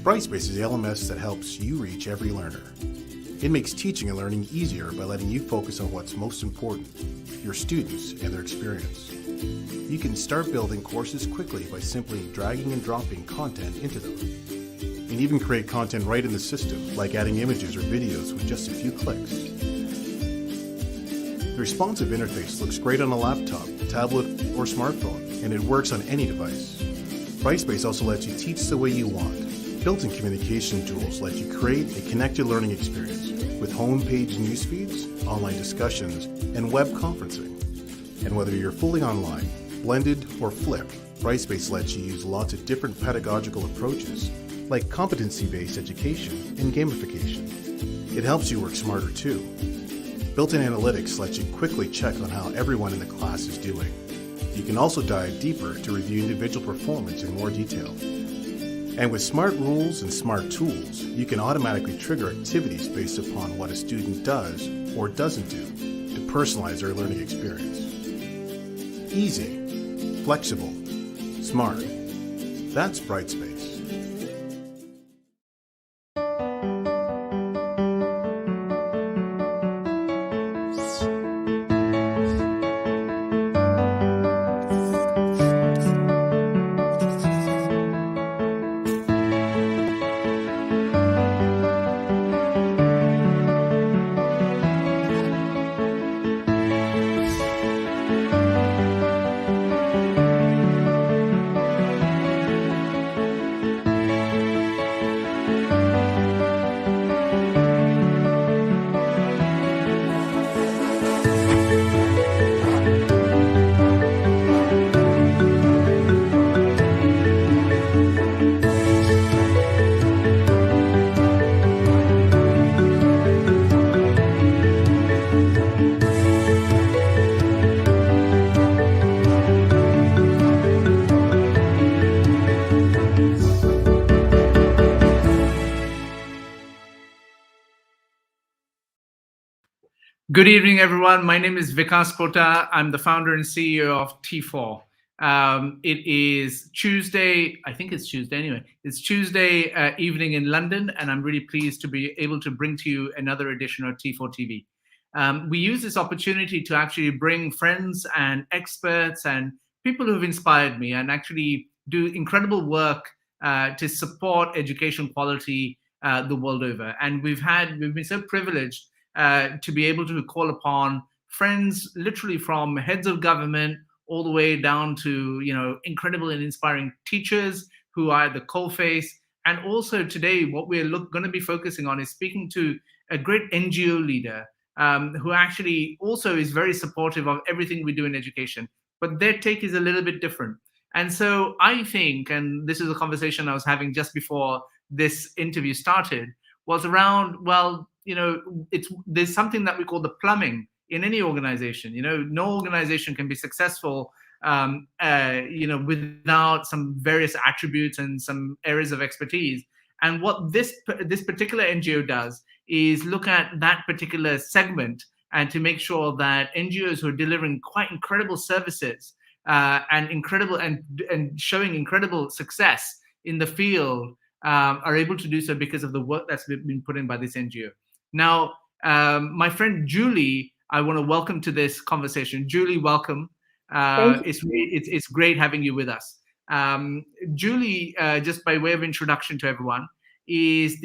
Brightspace is the LMS that helps you reach every learner. It makes teaching and learning easier by letting you focus on what's most important, your students and their experience. You can start building courses quickly by simply dragging and dropping content into them. And even create content right in the system, like adding images or videos with just a few clicks. The responsive interface looks great on a laptop, tablet, or smartphone, and it works on any device. Brightspace also lets you teach the way you want. Built-in communication tools let you create a connected learning experience with homepage news feeds, online discussions, and web conferencing. And whether you're fully online, blended, or flipped, Brightspace lets you use lots of different pedagogical approaches, like competency-based education and gamification. It helps you work smarter too. Built-in analytics lets you quickly check on how everyone in the class is doing. You can also dive deeper to review individual performance in more detail. And with smart rules and smart tools, you can automatically trigger activities based upon what a student does or doesn't do to personalize their learning experience. Easy, flexible, smart. That's Brightspace. Good evening, everyone. My name is Vikas Kota. I'm the founder and CEO of T4. It is Tuesday, I think it's Tuesday anyway. It's Tuesday evening in London, and I'm really pleased to be able to bring to you another edition of T4TV. We use this opportunity to actually bring friends and experts and people who've inspired me and actually do incredible work to support education quality the world over. And we've been so privileged to be able to call upon friends literally from heads of government all the way down to incredible and inspiring teachers who are at the coalface. And also today, what we're going to be focusing on is speaking to a great NGO leader who actually also is very supportive of everything we do in education, but their take is a little bit different. And so I think, and this is a conversation I was having just before this interview started, was around, well, there's something that we call the plumbing in any organization. No organization can be successful, without some various attributes and some areas of expertise. And what this particular NGO does is look at that particular segment and to make sure that NGOs who are delivering quite incredible services and showing incredible success in the field are able to do so because of the work that's been put in by this NGO. Now, my friend Julie, I want to welcome to this conversation. Julie, welcome. It's great having you with us. Julie, just by way of introduction to everyone, is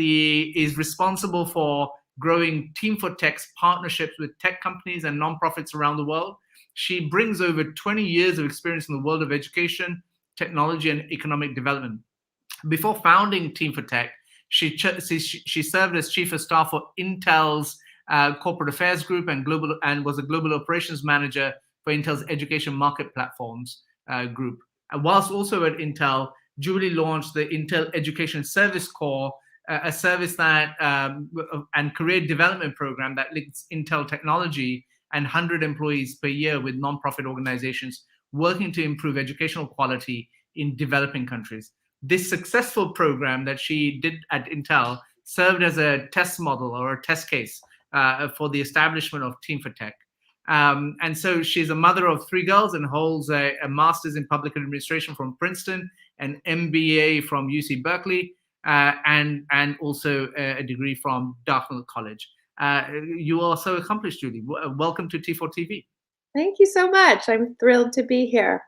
responsible for growing Team4Tech's partnerships with tech companies and nonprofits around the world. She brings over 20 years of experience in the world of education, technology, and economic development. Before founding Team4Tech, she served as chief of staff for Intel's corporate affairs group and was a global operations manager for Intel's education market platforms group. And whilst also at Intel, Julie launched the Intel Education Service Corps, a service that and career development program that links Intel technology and 100 employees per year with nonprofit organizations working to improve educational quality in developing countries. This successful program that she did at Intel served as a test model or a test case for the establishment of Team4Tech. And so she's a mother of 3 girls and holds a master's in public administration from Princeton, an MBA from UC Berkeley. and also a degree from Dartmouth College. You are so accomplished, Julie. Welcome to T4TV. Thank you so much. I'm thrilled to be here.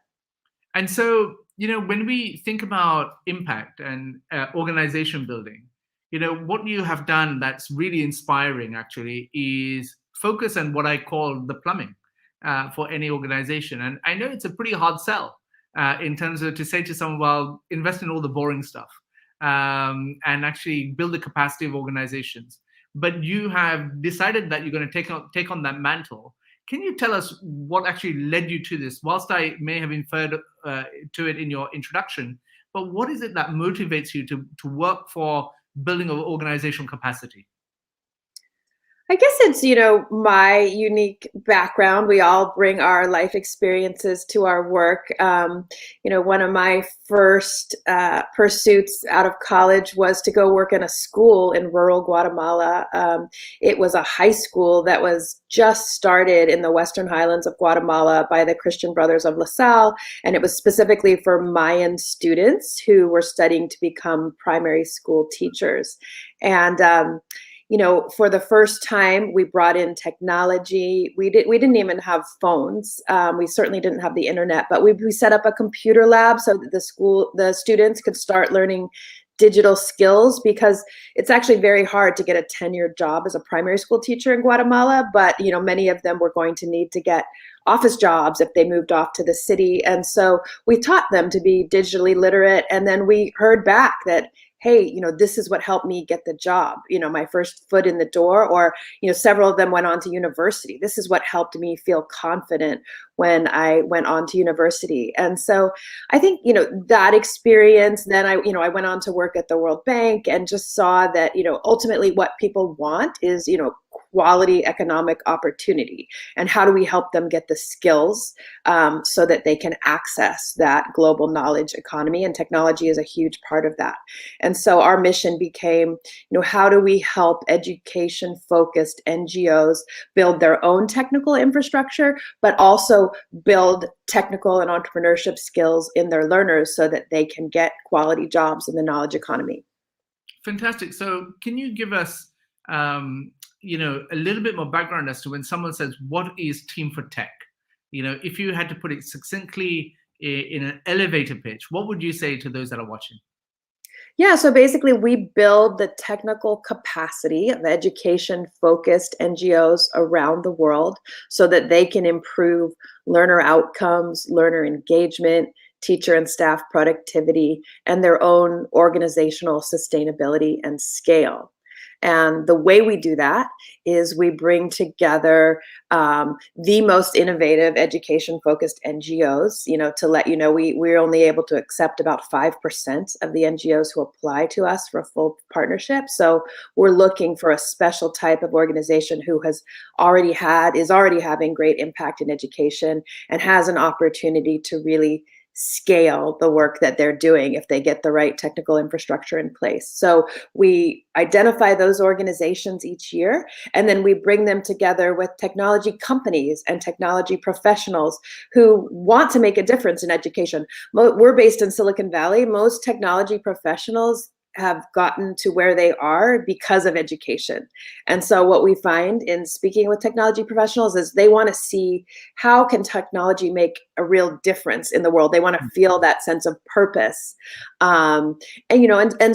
And so, when we think about impact and organization building, what you have done that's really inspiring actually is focus on what I call the plumbing for any organization. And I know it's a pretty hard sell in terms of to say to someone, well, invest in all the boring stuff and actually build the capacity of organizations. But you have decided that you're going to take on that mantle. Can you tell us what actually led you to this? Whilst I may have inferred to it in your introduction, but what is it that motivates you to work for building of organizational capacity? I guess it's, my unique background. We all bring our life experiences to our work. One of my first pursuits out of college was to go work in a school in rural Guatemala. It was a high school that was just started in the Western Highlands of Guatemala by the Christian Brothers of La Salle. And it was specifically for Mayan students who were studying to become primary school teachers. And for the first time, we brought in technology. We didn't even have phones. We certainly didn't have the internet, but we set up a computer lab so that the students could start learning digital skills, because it's actually very hard to get a tenured job as a primary school teacher in Guatemala. But many of them were going to need to get office jobs if they moved off to the city. And so we taught them to be digitally literate. And then we heard back that, hey, this is what helped me get the job, my first foot in the door, or, several of them went on to university. This is what helped me feel confident when I went on to university. And so I think, that experience, then I went on to work at the World Bank and just saw that, ultimately what people want is, quality economic opportunity. And how do we help them get the skills so that they can access that global knowledge economy? And technology is a huge part of that. And so our mission became, how do we help education-focused NGOs build their own technical infrastructure, but also build technical and entrepreneurship skills in their learners so that they can get quality jobs in the knowledge economy. Fantastic. So can you give us a little bit more background as to when someone says, what is Team4Tech? If you had to put it succinctly in an elevator pitch, what would you say to those that are watching? Yeah, so basically we build the technical capacity of education-focused NGOs around the world so that they can improve learner outcomes, learner engagement, teacher and staff productivity, and their own organizational sustainability and scale. And the way we do that is we bring together the most innovative education-focused NGOs. To let you know, we're only able to accept about 5% of the NGOs who apply to us for a full partnership. So we're looking for a special type of organization who is already having great impact in education and has an opportunity to really scale the work that they're doing if they get the right technical infrastructure in place. So we identify those organizations each year, and then we bring them together with technology companies and technology professionals who want to make a difference in education. We're based in Silicon Valley. Most technology professionals have gotten to where they are because of education. And so what we find in speaking with technology professionals is they want to see, how can technology make a real difference in the world? They want to feel that sense of purpose, and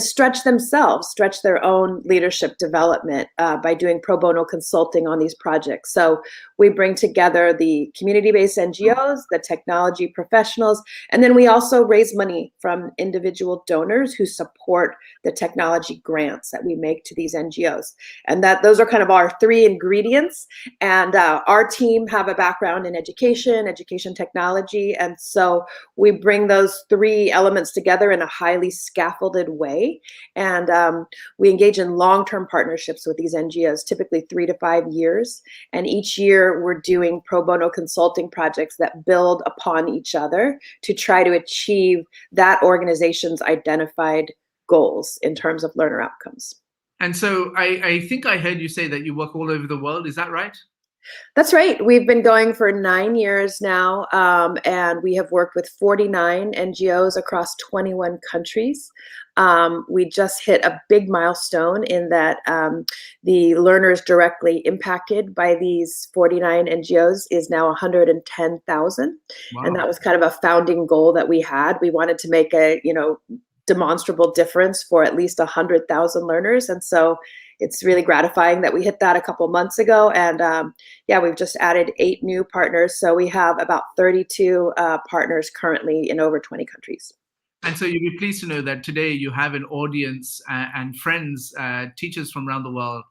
stretch themselves, stretch their own leadership development by doing pro bono consulting on these projects. So we bring together the community-based NGOs, the technology professionals, and then we also raise money from individual donors who support the technology grants that we make to these NGOs. And those are kind of our three ingredients. And our team have a background in education technology. And so we bring those three elements together in a highly scaffolded way. And we engage in long-term partnerships with these NGOs, typically 3 to 5 years. And each year we're doing pro bono consulting projects that build upon each other to try to achieve that organization's identified goals in terms of learner outcomes. And so I think I heard you say that you work all over the world. Is that right? That's right. We've been going for 9 years now, and we have worked with 49 NGOs across 21 countries. We just hit a big milestone in that the learners directly impacted by these 49 NGOs is now 110,000. Wow. And that was kind of a founding goal that we had. We wanted to make a, demonstrable difference for at least 100,000 learners. And so it's really gratifying that we hit that a couple months ago. And we've just added 8 new partners. So we have about 32 partners currently in over 20 countries. And so you'll be pleased to know that today you have an audience and friends, teachers from around the world.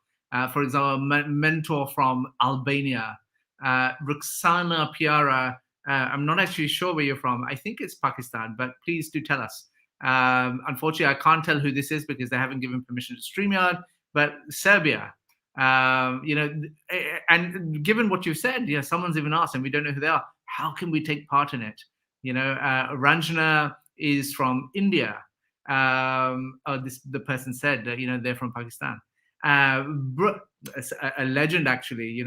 For example, a mentor from Albania, Ruxana Piara. I'm not actually sure where you're from. I think it's Pakistan, but please do tell us. Unfortunately, I can't tell who this is because they haven't given permission to StreamYard, but Serbia, and given what you've said, someone's even asked and we don't know who they are. How can we take part in it? Ranjana is from India. The person said that, they're from Pakistan. A legend, actually,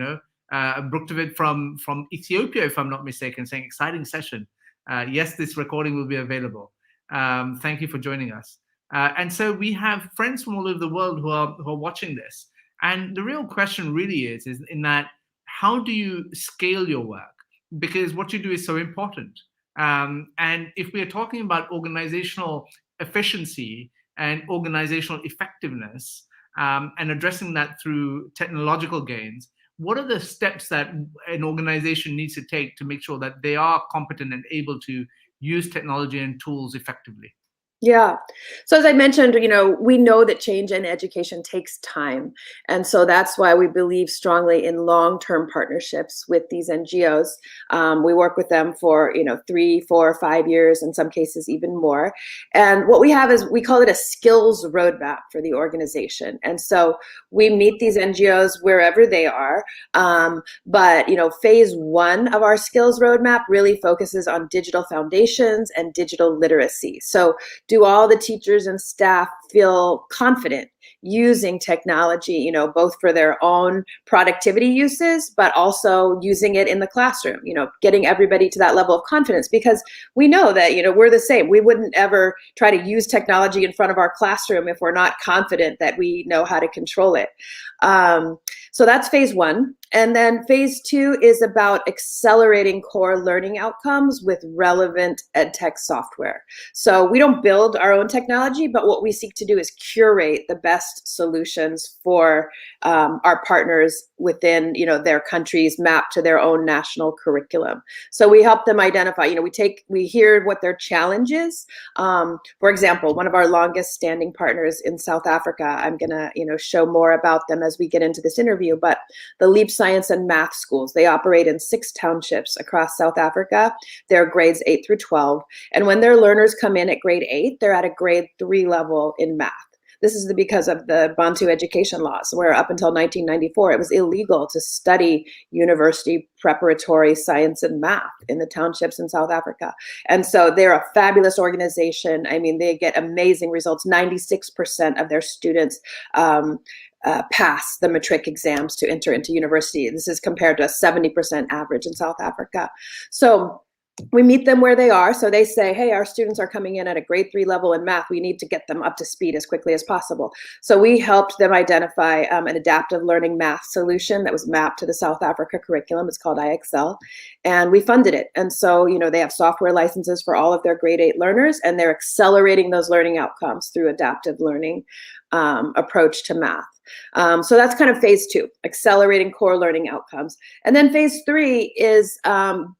Bruktavid from Ethiopia, if I'm not mistaken, saying exciting session. Yes, this recording will be available. Thank you for joining us. And so we have friends from all over the world who are watching this. And the real question really is in that, how do you scale your work? Because what you do is so important. And if we are talking about organizational efficiency and organizational effectiveness, and addressing that through technological gains, what are the steps that an organization needs to take to make sure that they are competent and able to use technology and tools effectively? Yeah. So as I mentioned, we know that change in education takes time. And so that's why we believe strongly in long-term partnerships with these NGOs. We work with them for, 3, 4, 5 years, in some cases even more. And what we have is, we call it a skills roadmap for the organization. And so we meet these NGOs wherever they are. But, phase 1 of our skills roadmap really focuses on digital foundations and digital literacy. So do all the teachers and staff feel confident using technology, both for their own productivity uses, but also using it in the classroom, getting everybody to that level of confidence, because we know that, we're the same. We wouldn't ever try to use technology in front of our classroom if we're not confident that we know how to control it. So that's phase 1. And then phase 2 is about accelerating core learning outcomes with relevant edtech software. So we don't build our own technology, but what we seek to do is curate the best solutions for our partners within, their countries, mapped to their own national curriculum. So we help them identify, we hear what their challenge is. For example, one of our longest standing partners in South Africa, I'm gonna, show more about them as we get into this interview, but the Leap Science and Math schools, they operate in 6 townships across South Africa. They're grades 8 through 12. And when their learners come in at grade 8, they're at a grade 3 level in math. This is because of the Bantu education laws, where up until 1994, it was illegal to study university preparatory science and math in the townships in South Africa. And so they're a fabulous organization. I mean, they get amazing results. 96% of their students pass the matric exams to enter into university. This is compared to a 70% average in South Africa. So we meet them where they are. So they say, hey, our students are coming in at a grade 3 level in math. We need to get them up to speed as quickly as possible. So we helped them identify an adaptive learning math solution that was mapped to the South Africa curriculum. It's called IXL, and we funded it. And so, they have software licenses for all of their grade 8 learners, and they're accelerating those learning outcomes through adaptive learning approach to math. So that's kind of phase 2, accelerating core learning outcomes. And then phase 3 is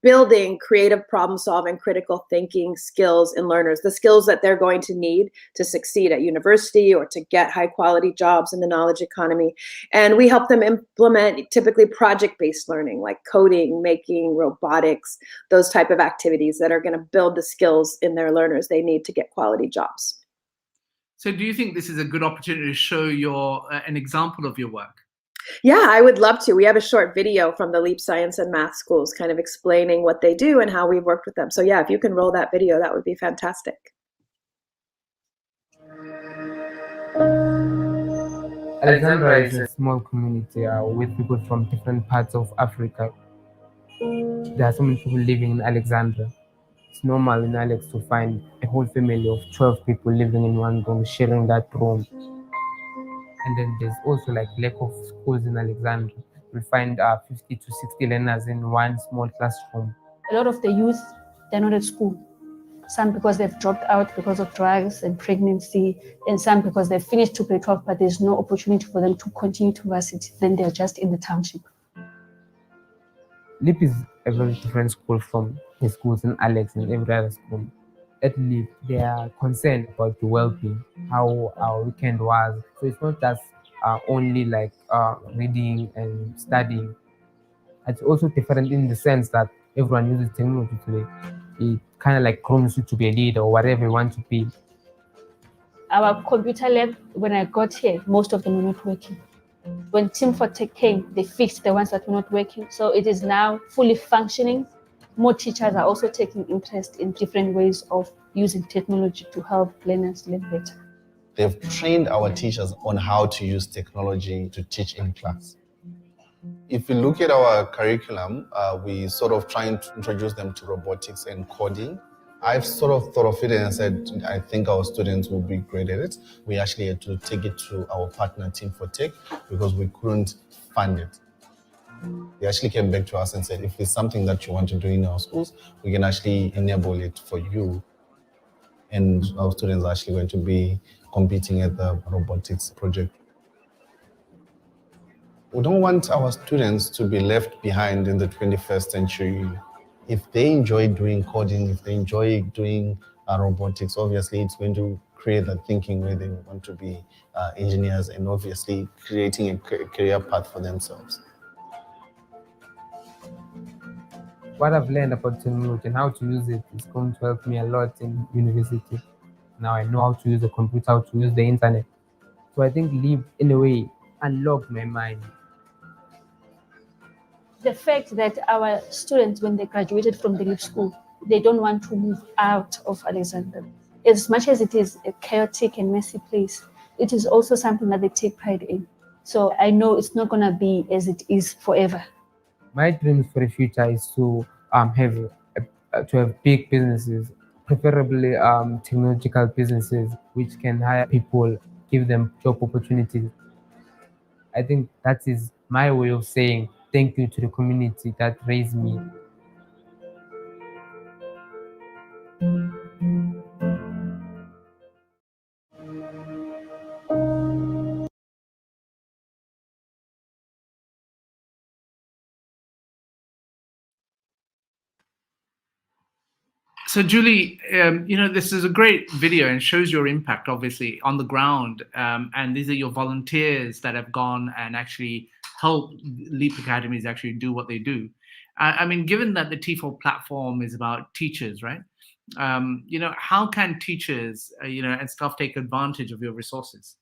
building creative problem solving, critical thinking skills in learners, the skills that they're going to need to succeed at university or to get high quality jobs in the knowledge economy. And we help them implement typically project-based learning, like coding, making, robotics, those type of activities that are going to build the skills in their learners they need to get quality jobs. So do you think this is a good opportunity to show an example of your work? Yeah, I would love to. We have a short video from the Leap Science and Math schools kind of explaining what they do and how we've worked with them. So yeah, if you can roll that video, that would be fantastic. Alexandra is a small community with people from different parts of Africa. There are so many people living in Alexandra. It's normal in Alex to find a whole family of 12 people living in one room, sharing that room. And then there's also like lack of schools in Alexandria. You'll find 50 to 60 learners in one small classroom. A lot of the youth, they're not at school. Some because they've dropped out because of drugs and pregnancy, and some because they've finished to grade 12, but there's no opportunity for them to continue to varsity. Then they're just in the township. LEAP is a very different school from the schools in Alex and every other school. At LEAP, they are concerned about the well-being, how our weekend was. So it's not just only like reading and studying. It's also different in the sense that everyone uses technology today. It kind of like grooms you to be a leader or whatever you want to be. Our computer lab, when I got here, most of them were not working. When Team4Tech came, they fixed the ones that were not working. So it is now fully functioning. More teachers are also taking interest in different ways of using technology to help learners learn better. They've trained our teachers on how to use technology to teach in class. If you look at our curriculum, we sort of trying to introduce them to robotics and coding. I've sort of thought of it and said, I think our students will be great at it. We actually had to take it to our partner Team4Tech because we couldn't fund it. They actually came back to us and said, if there's something that you want to do in our schools, we can actually enable it for you. And our students are actually going to be competing at the robotics project. We don't want our students to be left behind in the 21st century. If they enjoy doing coding, if they enjoy doing robotics, obviously it's going to create that thinking where they want to be engineers and obviously creating a career path for themselves. What I've learned about technology and how to use it is going to help me a lot in university. Now I know how to use a computer, how to use the internet. So I think LEAP, in a way, unlocked my mind. The fact that our students, when they graduated from the LEAP school, they don't want to move out of Alexandria. As much as it is a chaotic and messy place, it is also something that they take pride in. So I know it's not going to be as it is forever. My dreams for the future is to have big businesses, preferably technological businesses, which can hire people, give them job opportunities. I think that is my way of saying thank you to the community that raised me. So Julie, this is a great video and shows your impact, obviously, on the ground. And these are your volunteers that have gone and actually helped LEAP Academies actually do what they do. I mean, given that the T4 platform is about teachers, right? How can teachers, and staff take advantage of your resources?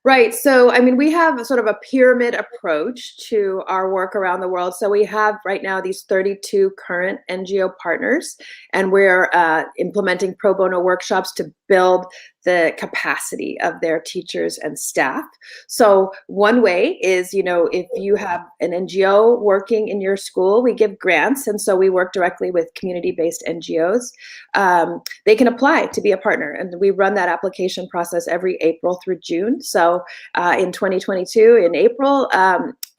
Right. So, I mean, we have sort of a pyramid approach to our work around the world. So we have right now these 32 current NGO partners, and we're implementing pro bono workshops to build the capacity of their teachers and staff. So one way is, if you have an NGO working in your school, we give grants. And so we work directly with community-based NGOs. They can apply to be a partner. And we run that application process every April through June. So in 2022, in April,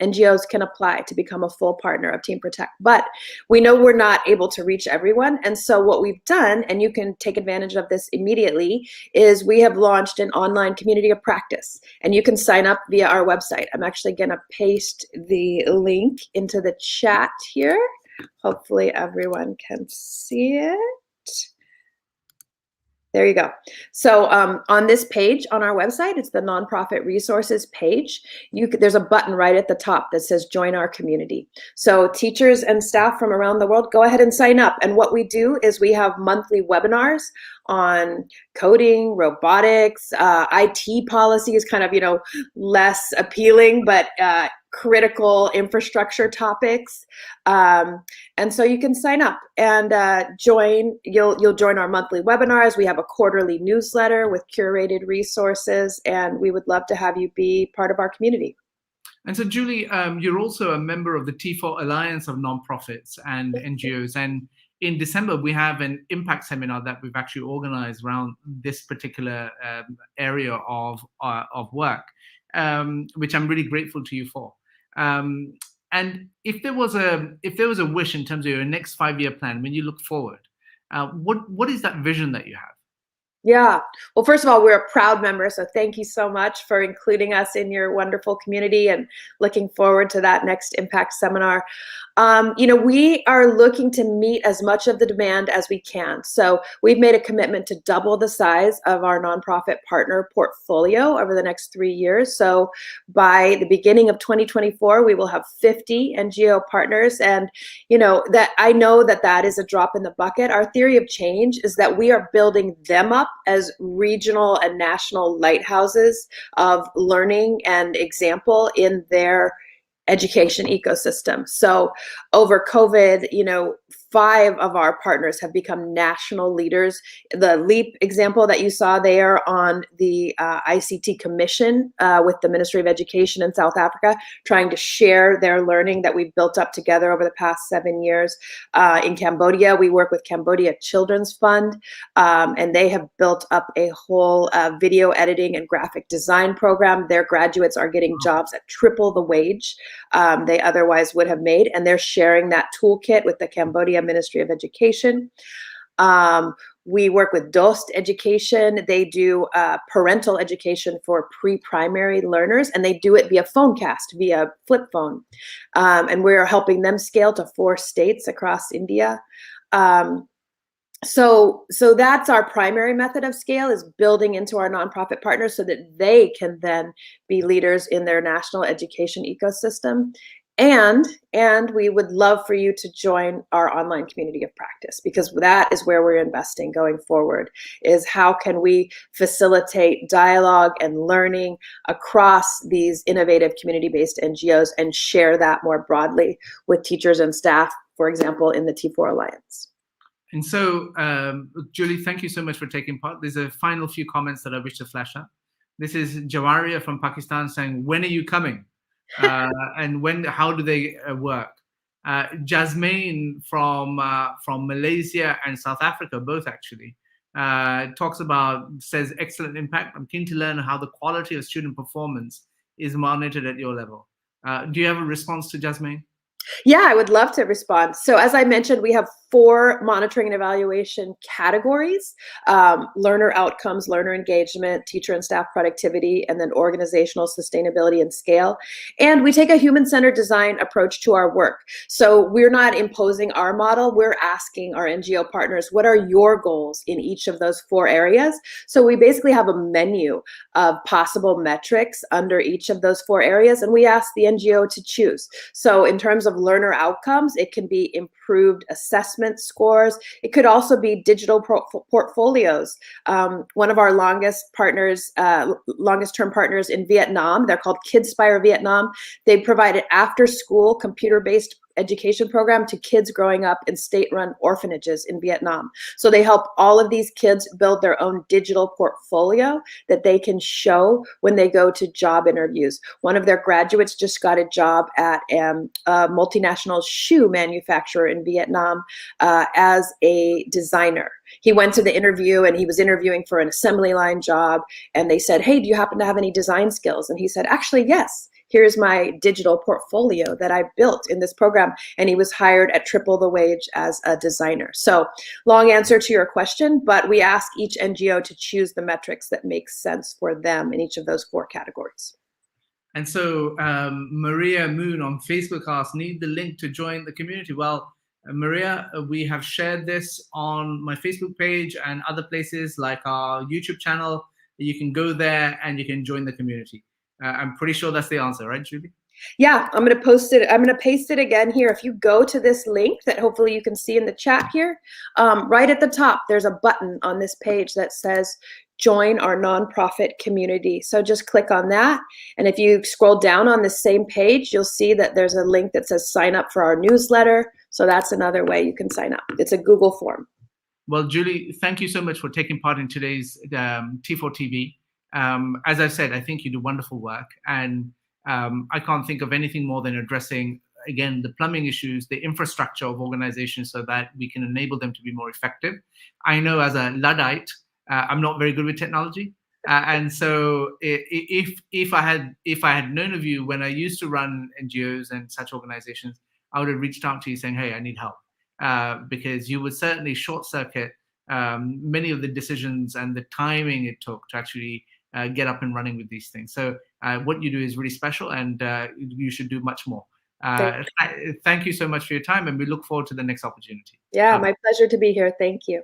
NGOs can apply to become a full partner of Team4Tech. But we know we're not able to reach everyone. And so what we've done, and you can take advantage of this immediately, is we have launched an online community of practice, and you can sign up via our website. I'm actually going to paste the link into the chat here. Hopefully everyone can see it. There you go. So on this page on our website, it's the nonprofit resources page. There's a button right at the top that says join our community. So teachers and staff from around the world, go ahead and sign up. And what we do is we have monthly webinars on coding, robotics, IT policy is kind of, less appealing, but critical infrastructure topics. And so you can sign up and join. You'll join our monthly webinars. We have a quarterly newsletter with curated resources, and we would love to have you be part of our community. And so, Julie, you're also a member of the T4 Alliance of Nonprofits and NGOs. And in December, we have an impact seminar that we've actually organized around this particular area of work, which I'm really grateful to you for. And if there was a wish in terms of your next 5-year plan, when you look forward, what is that vision that you have? Yeah. Well, first of all, we're a proud member, so thank you so much for including us in your wonderful community, and looking forward to that next impact seminar. We are looking to meet as much of the demand as we can. So we've made a commitment to double the size of our nonprofit partner portfolio over the next 3 years. So by the beginning of 2024, we will have 50 NGO partners. And, that I know that is a drop in the bucket. Our theory of change is that we are building them up as regional and national lighthouses of learning and example in their education ecosystem. So over COVID, 5 of our partners have become national leaders. The LEAP example that you saw there on the ICT Commission with the Ministry of Education in South Africa, trying to share their learning that we've built up together over the past 7 years. In Cambodia, we work with Cambodia Children's Fund, and they have built up a whole video editing and graphic design program. Their graduates are getting jobs at triple the wage they otherwise would have made, and they're sharing that toolkit with the Cambodia Ministry of Education. We work with DOST Education. They do parental education for pre-primary learners, and they do it via Phonecast, via flip phone. And we're helping them scale to 4 states across India. So that's our primary method of scale, is building into our nonprofit partners so that they can then be leaders in their national education ecosystem. And we would love for you to join our online community of practice, because that is where we're investing going forward, is how can we facilitate dialogue and learning across these innovative community-based NGOs and share that more broadly with teachers and staff, for example, in the T4 Alliance. And so, Julie, thank you so much for taking part. There's a final few comments that I wish to flash up. This is Jawaria from Pakistan saying, when are you coming? And how do they work? Jasmine from Malaysia and South Africa, both actually, says, excellent impact. I'm keen to learn how the quality of student performance is monitored at your level. Do you have a response to Jasmine? Yeah, I would love to respond. So as I mentioned, we have 4 monitoring and evaluation categories: learner outcomes, learner engagement, teacher and staff productivity, and then organizational sustainability and scale. And we take a human-centered design approach to our work. So we're not imposing our model. We're asking our NGO partners, what are your goals in each of those 4 areas? So we basically have a menu of possible metrics under each of those 4 areas, and we ask the NGO to choose. So in terms of learner outcomes, it can be improved assessment scores. It could also be digital portfolios. One of our longest term partners in Vietnam, they're called Kidspire Vietnam. They provide an after-school computer-based education program to kids growing up in state-run orphanages in Vietnam. So they help all of these kids build their own digital portfolio that they can show when they go to job interviews. One of their graduates just got a job at a multinational shoe manufacturer in Vietnam as a designer. He went to the interview and he was interviewing for an assembly line job, and they said, hey, do you happen to have any design skills? And he said, actually, yes. Here's my digital portfolio that I built in this program. And he was hired at triple the wage as a designer. So long answer to your question, but we ask each NGO to choose the metrics that make sense for them in each of those 4 categories. And so Maria Moon on Facebook asked, need the link to join the community? Well, Maria, we have shared this on my Facebook page and other places like our YouTube channel. You can go there and you can join the community. I'm pretty sure that's the answer, right, Julie? Yeah, I'm going to post it. I'm going to paste it again here. If you go to this link that hopefully you can see in the chat here, right at the top, there's a button on this page that says join our nonprofit community. So just click on that. And if you scroll down on the same page, you'll see that there's a link that says sign up for our newsletter. So that's another way you can sign up. It's a Google form. Well, Julie, thank you so much for taking part in today's T4TV. As I said, I think you do wonderful work, and I can't think of anything more than addressing again, the plumbing issues, the infrastructure of organizations so that we can enable them to be more effective. I know as a Luddite, I'm not very good with technology. And so if I had known of you when I used to run NGOs and such organizations, I would have reached out to you saying, hey, I need help. Because you would certainly short circuit many of the decisions and the timing it took to actually get up and running with these things. So what you do is really special, and you should do much more. Thank you so much for your time, and we look forward to the next opportunity. Yeah, my pleasure to be here. Thank you.